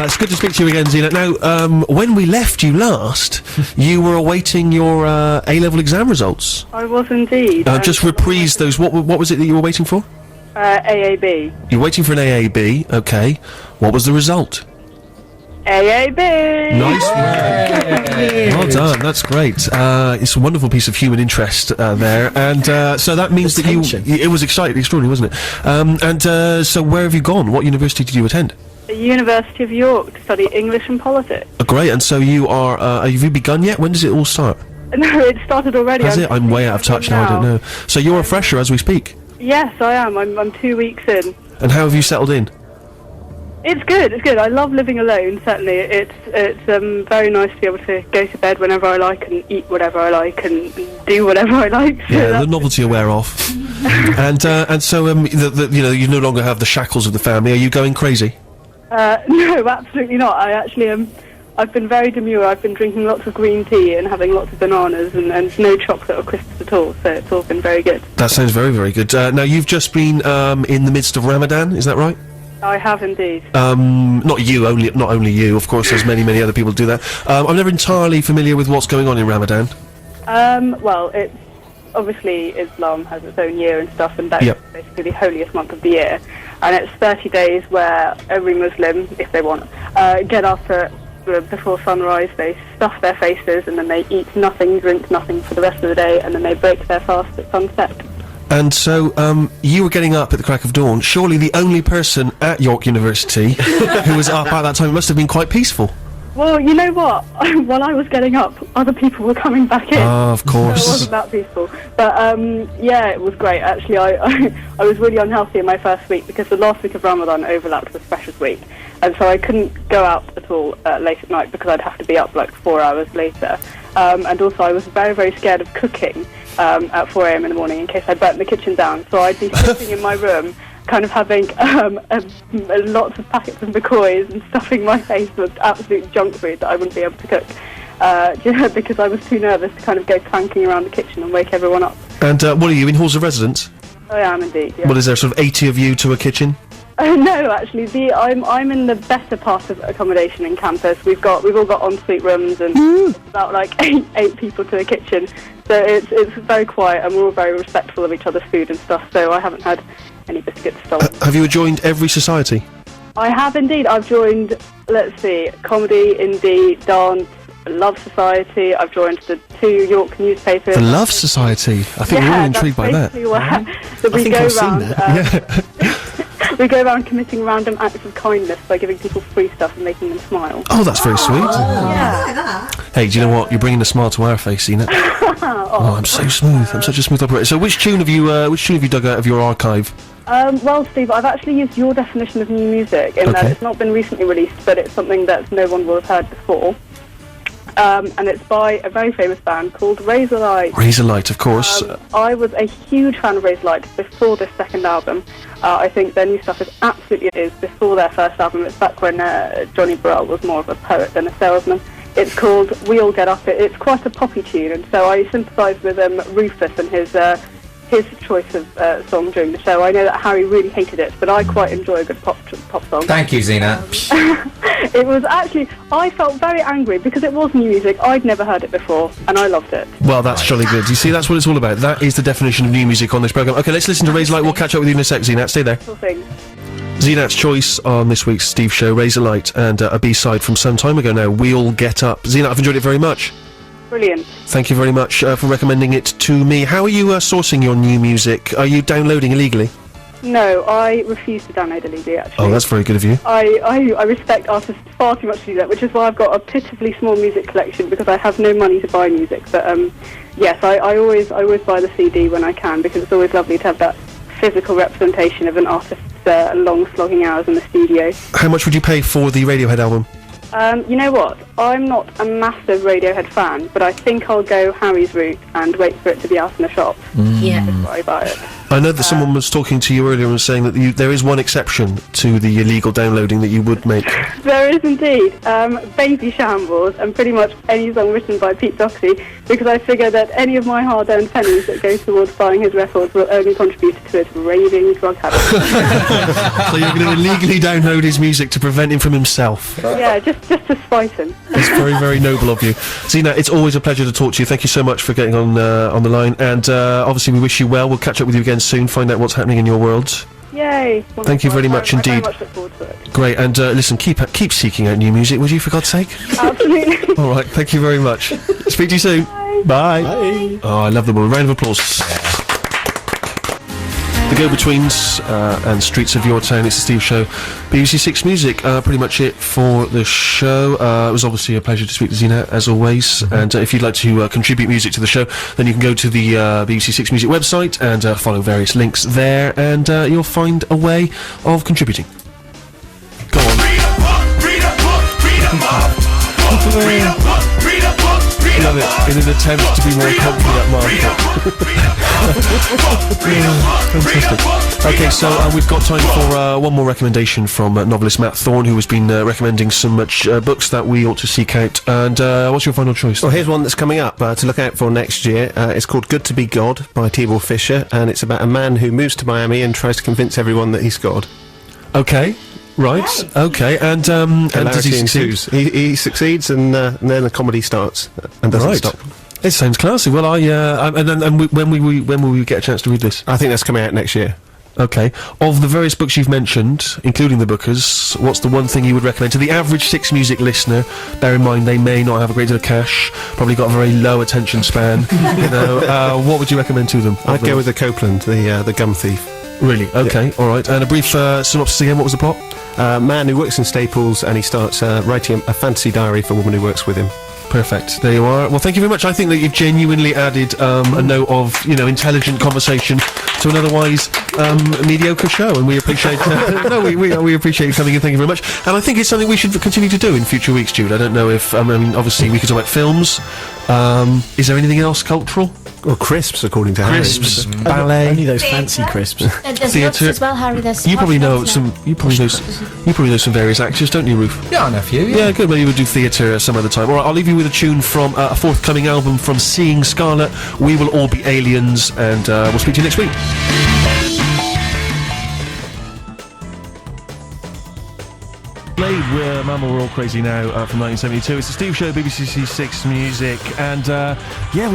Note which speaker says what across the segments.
Speaker 1: It's good to speak to you again, Zena. Now, when we left you last, you were awaiting your A-level exam results.
Speaker 2: I was indeed.
Speaker 1: Just reprise those. What was it that you were waiting for?
Speaker 2: AAB.
Speaker 1: You're waiting for an AAB, okay. What was the result?
Speaker 2: AAB!
Speaker 1: Nice work. Well done, that's great. It's a wonderful piece of human interest there. And so that means that it was exciting, extraordinary, wasn't it? So where have you gone? What university did you attend?
Speaker 2: The University of York to study English and politics.
Speaker 1: Great, and so you are, have you begun yet? When does it all start?
Speaker 2: No, it started already.
Speaker 1: Has it? I'm way out of touch now, I don't know. So you're a fresher as we speak?
Speaker 2: Yes, I am. I'm 2 weeks in.
Speaker 1: And how have you settled in?
Speaker 2: It's good. I love living alone, certainly. It's very nice to be able to go to bed whenever I like and eat whatever I like and do whatever I like. So
Speaker 1: yeah, the novelty will wear off. and so, you no longer have the shackles of the family. Are you going crazy?
Speaker 2: No, absolutely not. I actually I've been very demure. I've been drinking lots of green tea and having lots of bananas and no chocolate or crisps at all, so it's all been very good.
Speaker 1: That sounds very, very good. Now, you've just been in the midst of Ramadan, is that right?
Speaker 2: I have indeed.
Speaker 1: Not only you, of course, there's many other people who do that. I'm never entirely familiar with what's going on in Ramadan.
Speaker 2: Well, it's obviously Islam has its own year and stuff, and that's basically the holiest month of the year. And it's 30 days where every Muslim, if they want, get up before sunrise, they stuff their faces, and then they eat nothing, drink nothing for the rest of the day, and then they break their fast at sunset.
Speaker 1: And so, you were getting up at the crack of dawn. Surely the only person at York University who was up at that time. It must have been quite peaceful.
Speaker 2: Well, you know what? While I was getting up, other people were coming back in.
Speaker 1: Oh, of course.
Speaker 2: So it wasn't that peaceful. But, yeah, it was great. Actually, I was really unhealthy in my first week because the last week of Ramadan overlapped with Freshers' Week. And so I couldn't go out at all late at night because I'd have to be up like 4 hours later. And also I was very, very scared of cooking at 4 a.m. in the morning in case I burnt the kitchen down. So I'd be sitting in my room kind of having lots of packets of McCoys and stuffing my face with absolute junk food that I wouldn't be able to cook because I was too nervous to kind of go clanking around the kitchen and wake everyone up.
Speaker 1: And what are you, in halls of residence?
Speaker 2: I am indeed, yeah.
Speaker 1: What is there, sort of 80 of you to a kitchen?
Speaker 2: No, actually, I'm in the better part of accommodation in campus. We've all got ensuite rooms and it's about like eight people to a kitchen. So it's very quiet and we're all very respectful of each other's food and stuff. So I haven't had any biscuits stolen.
Speaker 1: Have you joined every society?
Speaker 2: I have indeed. I've joined, let's see, comedy, indie, dance, Love Society. I've joined the 2 York newspapers.
Speaker 1: The Love Society. I think we're all intrigued by that.
Speaker 2: We go around committing random acts of kindness by giving people free stuff and making them smile.
Speaker 1: Oh, that's very sweet.
Speaker 2: Yeah.
Speaker 1: Hey, do you know what? You're bringing a smile to our face, Zena. Oh, I'm so smooth. I'm such a smooth operator. So, which tune have you dug out of your archive?
Speaker 2: Well, Steve, I've actually used your definition of new music in that it's not been recently released, but it's something that no one will have heard before. And it's by a very famous band called Razorlight.
Speaker 1: Razorlight, of course.
Speaker 2: I was a huge fan of Razorlight before this second album. I think their new stuff is before their first album. It's back when Johnny Burrell was more of a poet than a salesman. It's called We All Get Up. It's quite a poppy tune, and so I sympathise with Rufus and his choice of song during the show. I know that Harry really hated it, but I quite enjoy a good pop song.
Speaker 3: Thank you, Zena.
Speaker 2: It was actually, I felt very angry because it was new music. I'd never heard it before, and I loved it.
Speaker 1: Well, that's jolly good. You see, that's what it's all about. That is the definition of new music on this programme. Okay, let's listen to Razorlight. We'll catch up with you in a sec, Zena. Stay there.
Speaker 2: Cool thing.
Speaker 1: Zenat's choice on this week's Steve Show, Razorlight, and a B-side from some time ago now, We All Get Up. Zena, I've enjoyed it very much.
Speaker 2: Brilliant.
Speaker 1: Thank you very much for recommending it to me. How are you sourcing your new music? Are you downloading illegally?
Speaker 2: No, I refuse to download illegally, actually.
Speaker 1: Oh, that's very good of you.
Speaker 2: I respect artists far too much to do that, which is why I've got a pitifully small music collection, because I have no money to buy music. But, yes, I always buy the CD when I can, because it's always lovely to have that physical representation of an artist's long slogging hours in the studio.
Speaker 1: How much would you pay for the Radiohead album?
Speaker 2: You know what? I'm not a massive Radiohead fan, but I think I'll go Harry's route and wait for it to be out in the shops.
Speaker 3: Yeah.
Speaker 2: Before I buy it.
Speaker 1: I know that someone was talking to you earlier and was saying that there is one exception to the illegal downloading that you would make.
Speaker 2: There is indeed. Baby Shambles and pretty much any song written by Pete Doherty, because I figure that any of my hard-earned pennies that go towards buying his records will only contribute to his raving drug habit.
Speaker 1: So you're going to illegally download his music to prevent him from himself.
Speaker 2: Yeah, just to spite him.
Speaker 1: It's very, very noble of you. Zena, it's always a pleasure to talk to you. Thank you so much for getting on the line. And obviously we wish you well. We'll catch up with you again soon, find out what's happening in your world.
Speaker 2: Yay.
Speaker 1: Thank you very much indeed.
Speaker 2: I very much look forward to it.
Speaker 1: Great. And listen, keep seeking out new music, would you, for God's sake?
Speaker 2: Absolutely.
Speaker 1: All right, thank you very much. Speak to you soon. Bye. Bye. Oh, I love them all. Round of applause. The Go-Betweens and Streets of Your Town. It's the Steve Show. BBC Six Music. Pretty much it for the show. It was obviously a pleasure to speak to Zena, as always. And if you'd like to contribute music to the show, then you can go to the BBC Six Music website and follow various links there, and you'll find a way of contributing. Go on. Love it. In an attempt to be more confident, Mark. Fantastic. Okay, so we've got time for one more recommendation from novelist Matt Thorne, who has been recommending some books that we ought to seek out. And what's your final choice?
Speaker 4: Well, here's one that's coming up to look out for next year. It's called Good to Be God by Tibor Fisher, and it's about a man who moves to Miami and tries to convince everyone that he's God.
Speaker 1: Okay. Right. Okay. And does he succeed?
Speaker 4: He succeeds, and then the comedy starts and doesn't stop.
Speaker 1: It sounds classy. Well, when will we get a chance to read this?
Speaker 4: I think that's coming out next year.
Speaker 1: Okay. Of the various books you've mentioned, including the Bookers, what's the one thing you would recommend to the average Six Music listener? Bear in mind they may not have a great deal of cash, probably got a very low attention span. What would you recommend to them?
Speaker 4: I'd go with the Copeland, the gum thief.
Speaker 1: Really? Okay. Yeah. All right. And a brief synopsis again. What was the plot?
Speaker 4: Man who works in Staples, and he starts writing a fantasy diary for a woman who works with him.
Speaker 1: Perfect. There you are. Well, thank you very much. I think that you've genuinely added a note of, intelligent conversation to an otherwise mediocre show, and we appreciate. We appreciate you coming in. Thank you very much. And I think it's something we should continue to do in future weeks, Jude. I don't know if obviously we could talk about films. Is there anything else cultural?
Speaker 4: Well, crisps, according to Harry.
Speaker 1: Crisps, ballet.
Speaker 5: Only those fancy crisps.
Speaker 3: There's nuts as well, Harry. There's
Speaker 1: You probably know some. You probably know some various actors, don't you, Ruth?
Speaker 6: Yeah, I know a few.
Speaker 1: Yeah, good. Maybe we'll do theatre some other time. All right, I'll leave you with a tune from a forthcoming album from Seeing Scarlet. We Will All Be Aliens, and we'll speak to you next week. Played with Mama We're All Crazy Now from 1972. It's the Steve Show, BBC Six Music, and hearing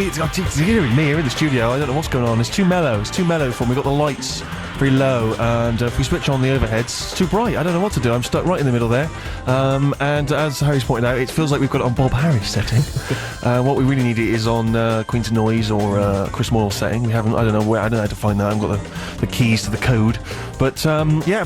Speaker 1: me here in the studio, I don't know what's going on. It's too mellow. It's too mellow for me. We've got the lights very low, and if we switch on the overheads, it's too bright. I don't know what to do. I'm stuck right in the middle there. And as Harry's pointed out, it feels like we've got it on Bob Harris setting. What we really need is on Queen's Noise or Chris Moyle setting. We haven't. I don't know how to find that. I haven't got the keys to the code. But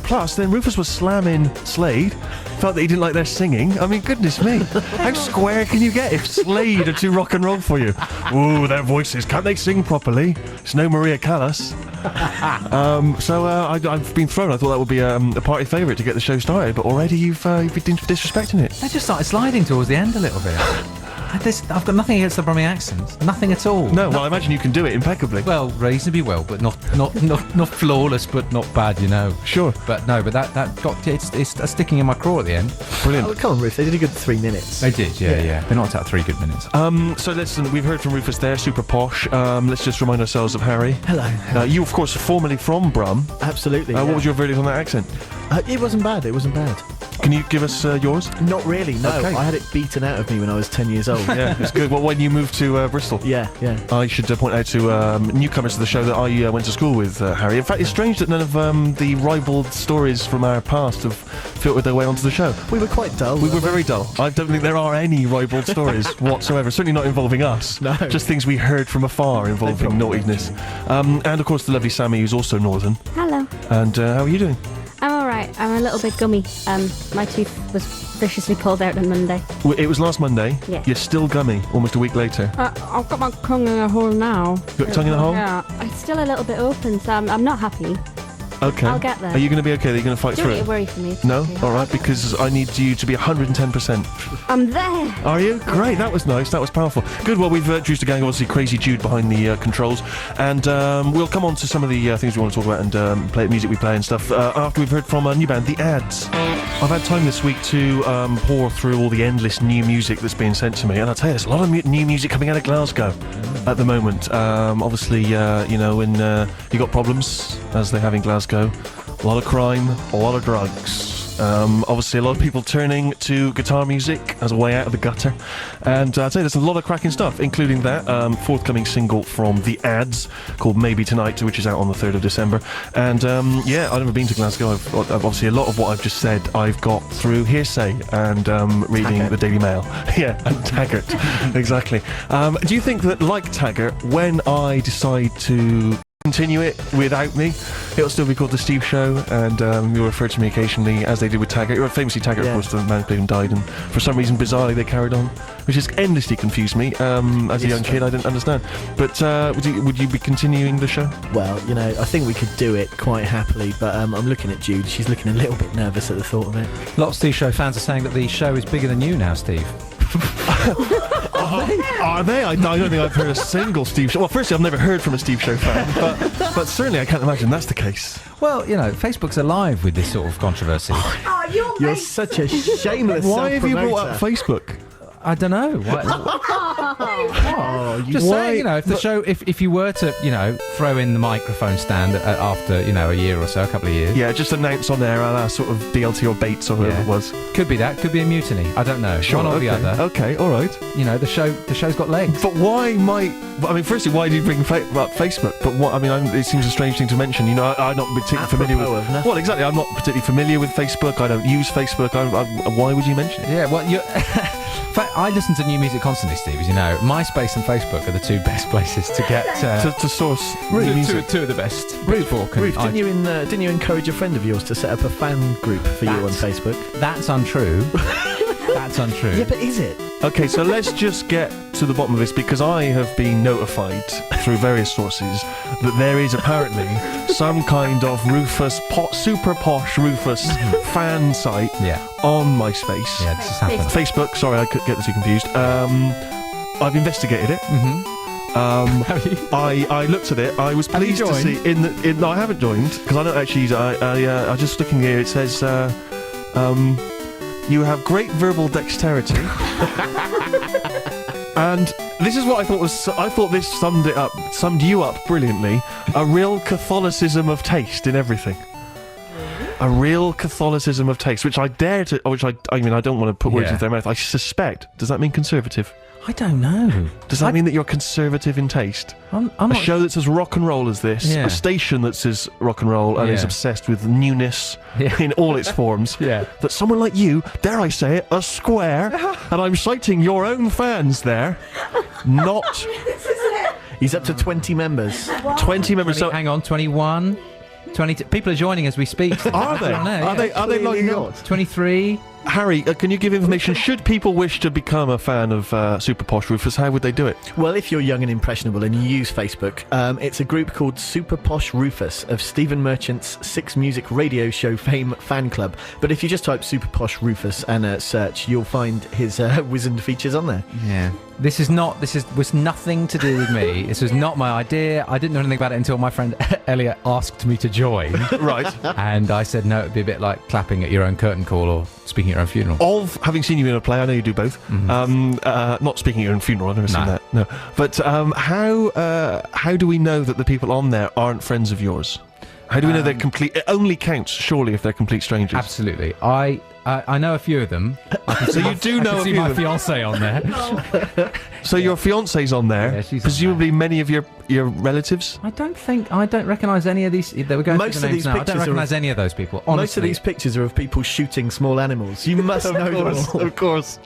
Speaker 1: plus then Rufus was slamming Slade. Felt that he didn't like their singing. I mean, goodness me, how square can you get if Slade are too rock and roll for you? Ooh, their voices, can't they sing properly? It's no Maria Callas. I've been thrown. I thought that would be a party favourite to get the show started, but already you've been disrespecting it.
Speaker 6: They just started sliding towards the end a little bit. I've got nothing against the Brummie accent. Nothing at all.
Speaker 1: No, well, I imagine you can do it impeccably.
Speaker 6: Well, reasonably well, but not flawless, but not bad,
Speaker 1: Sure.
Speaker 6: But that got it's sticking in my craw at the end.
Speaker 1: Brilliant.
Speaker 5: Oh, come on, Ruth. They did a good 3 minutes.
Speaker 6: They did, yeah. They knocked out 3 good minutes.
Speaker 1: So listen, we've heard from Rufus there, super posh. Let's just remind ourselves of Harry.
Speaker 5: Hello.
Speaker 1: You, of course, are formerly from Brum.
Speaker 5: Absolutely.
Speaker 1: What was your verdict on that accent?
Speaker 5: It wasn't bad.
Speaker 1: Can you give us yours?
Speaker 5: Not really, no.
Speaker 1: Okay.
Speaker 5: I had it beaten out of me when I was 10 years old.
Speaker 1: Yeah, it's good. Well, when you moved to Bristol.
Speaker 5: Yeah.
Speaker 1: I should point out to newcomers to the show that I went to school with Harry. In fact, it's strange that none of the ribald stories from our past have filtered their way onto the show.
Speaker 5: We were quite dull.
Speaker 1: We were very dull. I don't think there are any ribald stories whatsoever. Certainly not involving us.
Speaker 5: No.
Speaker 1: Just things we heard from afar involving naughtiness. And of course the lovely Sammy, who's also northern.
Speaker 7: Hello.
Speaker 1: And how are you doing?
Speaker 7: I'm alright. I'm a little bit gummy. My tooth was viciously pulled out on Monday.
Speaker 1: It was last Monday.
Speaker 7: Yeah.
Speaker 1: You're still gummy, almost a week later.
Speaker 7: I've got my tongue in a hole now.
Speaker 1: You got your tongue in a hole?
Speaker 7: Yeah. It's still a little bit open, so I'm not happy.
Speaker 1: Okay.
Speaker 7: I'll get there.
Speaker 1: Are you going to be okay? Are you going to fight
Speaker 7: Don't
Speaker 1: through
Speaker 7: need
Speaker 1: it?
Speaker 7: to worry for me. It's
Speaker 1: No?
Speaker 7: okay.
Speaker 1: All right, because I need you to be 110%.
Speaker 7: I'm there.
Speaker 1: Are you? Great, that was nice, that was powerful. Good, well, we've introduced the gang, obviously Crazy Jude behind the controls, and we'll come on to some of the things we want to talk about and play music we play and stuff after we've heard from a new band, The Ads. I've had time this week to pour through all the endless new music that's being sent to me, and I'll tell you, there's a lot of new music coming out of Glasgow at the moment. Obviously, you know, when you got problems, as they have in Glasgow, a lot of crime, a lot of drugs. Obviously, a lot of people turning to guitar music as a way out of the gutter. And I'd say there's a lot of cracking stuff, including that forthcoming single from The Ads called Maybe Tonight, which is out on the 3rd of December. And yeah, I've never been to Glasgow. I've obviously, a lot of what I've just said I've got through hearsay and reading
Speaker 5: Taggart.
Speaker 1: the Daily Mail. Yeah, and Taggart. Exactly. Do you think that, like Taggart, when I decide to continue it without me, it'll still be called The Steve Show, and you'll refer to me occasionally as they did with Taggart. Famously, Taggart,
Speaker 5: Yeah.
Speaker 1: of course, the man who played him died, and for some reason, bizarrely, they carried on, which has endlessly confused me. As a young kid, I didn't understand. But would you be continuing the show?
Speaker 5: Well, you know, I think we could do it quite happily, but I'm looking at Jude. She's looking a little bit nervous at the thought of it.
Speaker 6: A lot of Steve Show fans are saying that the show is bigger than you now, Steve.
Speaker 1: Are they? I don't think I've heard a single Steve Show. Well, firstly, I've never heard from a Steve Show fan, but certainly I can't imagine that's the case.
Speaker 6: Well, you know, Facebook's alive with this sort of controversy.
Speaker 5: You're such a shameless
Speaker 1: Why have you brought up
Speaker 5: self-promoter.
Speaker 1: Facebook?
Speaker 6: I don't know.
Speaker 5: Oh,
Speaker 6: Just
Speaker 1: Why-
Speaker 6: saying, you know, if the show, if you were to, you know, throw in the microphone stand after, you know, a year or so, a couple of years,
Speaker 1: Yeah, just announce on there sort of BLT or Bates or whatever
Speaker 6: Yeah.
Speaker 1: it was.
Speaker 6: could be that, could be a mutiny. I don't know. One or
Speaker 1: okay.
Speaker 6: the other.
Speaker 1: Okay, all right.
Speaker 6: You know, the show's got legs.
Speaker 1: But why firstly, why do you bring up Facebook? But what, it seems a strange thing to mention. You know, I'm not particularly familiar with...
Speaker 5: Apropos of nothing.
Speaker 1: Well, exactly, I'm not particularly familiar with Facebook. I don't use Facebook. Why would you mention it?
Speaker 6: Yeah, well, in fact, I listen to new music constantly, Steve, as you know. MySpace and Facebook are the two best places to get...
Speaker 1: To source new music.
Speaker 6: two of the best.
Speaker 5: Ruth, didn't you encourage a friend of yours to set up a fan group for you on Facebook?
Speaker 6: That's untrue. That's untrue.
Speaker 5: Yeah, but is it?
Speaker 1: Okay, so let's just get to the bottom of this, because I have been notified through various sources that there is apparently some kind of super posh Rufus fan site on MySpace.
Speaker 6: Yeah, this is happening.
Speaker 1: Facebook, sorry, I could get the two confused. I've investigated it.
Speaker 6: Have you?
Speaker 1: I looked at it. I was
Speaker 6: Have you
Speaker 1: pleased to see no, I haven't joined, because I don't actually use it. I just looking here. It says you have great verbal dexterity. And this is what I thought was. I thought this summed you up brilliantly. A real Catholicism of taste in everything. A real Catholicism of taste, which I dare to. I don't want to put words
Speaker 6: Yeah.
Speaker 1: into their mouth. I suspect. Does that mean conservative?
Speaker 6: I don't know.
Speaker 1: Does that mean that you're conservative in taste?
Speaker 6: I'm
Speaker 1: A
Speaker 6: not...
Speaker 1: show that's as rock and roll as this,
Speaker 6: Yeah.
Speaker 1: a station that's as rock and roll and is
Speaker 6: Yeah.
Speaker 1: obsessed with newness
Speaker 6: Yeah.
Speaker 1: in all its forms.
Speaker 6: Yeah.
Speaker 1: That someone like you, dare I say it, a square, and I'm citing your own fans there, not
Speaker 5: He's up to 20 members.
Speaker 1: 20 members. So,
Speaker 6: Hang on, 21, 22. People are joining as we speak.
Speaker 1: are they?
Speaker 6: I don't know,
Speaker 1: Are they
Speaker 5: Clearly
Speaker 1: lining
Speaker 5: not.
Speaker 1: up?
Speaker 6: 23.
Speaker 1: Harry, can you give information? Should people wish to become a fan of Super Posh Rufus, how would they do it?
Speaker 5: Well, if you're young and impressionable and you use Facebook, it's a group called Super Posh Rufus of Stephen Merchant's Six Music Radio Show fame fan club. But if you just type Super Posh Rufus and search, you'll find his wizened features on there.
Speaker 6: Yeah. This was nothing to do with me. This was not my idea. I didn't know anything about it until my friend Elliot asked me to join.
Speaker 1: Right.
Speaker 6: And I said, no, it'd be a bit like clapping at your own curtain call or speaking at your own funeral.
Speaker 1: Of having seen you in a play, I know you do both. Not speaking at your own funeral, I've never seen that. No. But how do we know that the people on there aren't friends of yours? How do we know they're complete? It only counts, surely, if they're complete strangers.
Speaker 6: Absolutely. I know a few of them.
Speaker 1: So you do
Speaker 6: I
Speaker 1: know
Speaker 6: can
Speaker 1: a
Speaker 6: see
Speaker 1: few
Speaker 6: my
Speaker 1: of them.
Speaker 6: fiancée on there.
Speaker 1: So your fiance's on there.
Speaker 6: Yeah, she's on
Speaker 1: presumably many of your relatives.
Speaker 6: I don't recognise any of these. They were going
Speaker 5: Most
Speaker 6: through
Speaker 5: of
Speaker 6: the
Speaker 5: these
Speaker 6: names now. I
Speaker 5: pictures
Speaker 6: don't
Speaker 5: are
Speaker 6: recognise any of those people. Honestly.
Speaker 5: Most of these pictures are of people shooting small animals. You must know them all.
Speaker 1: Of course.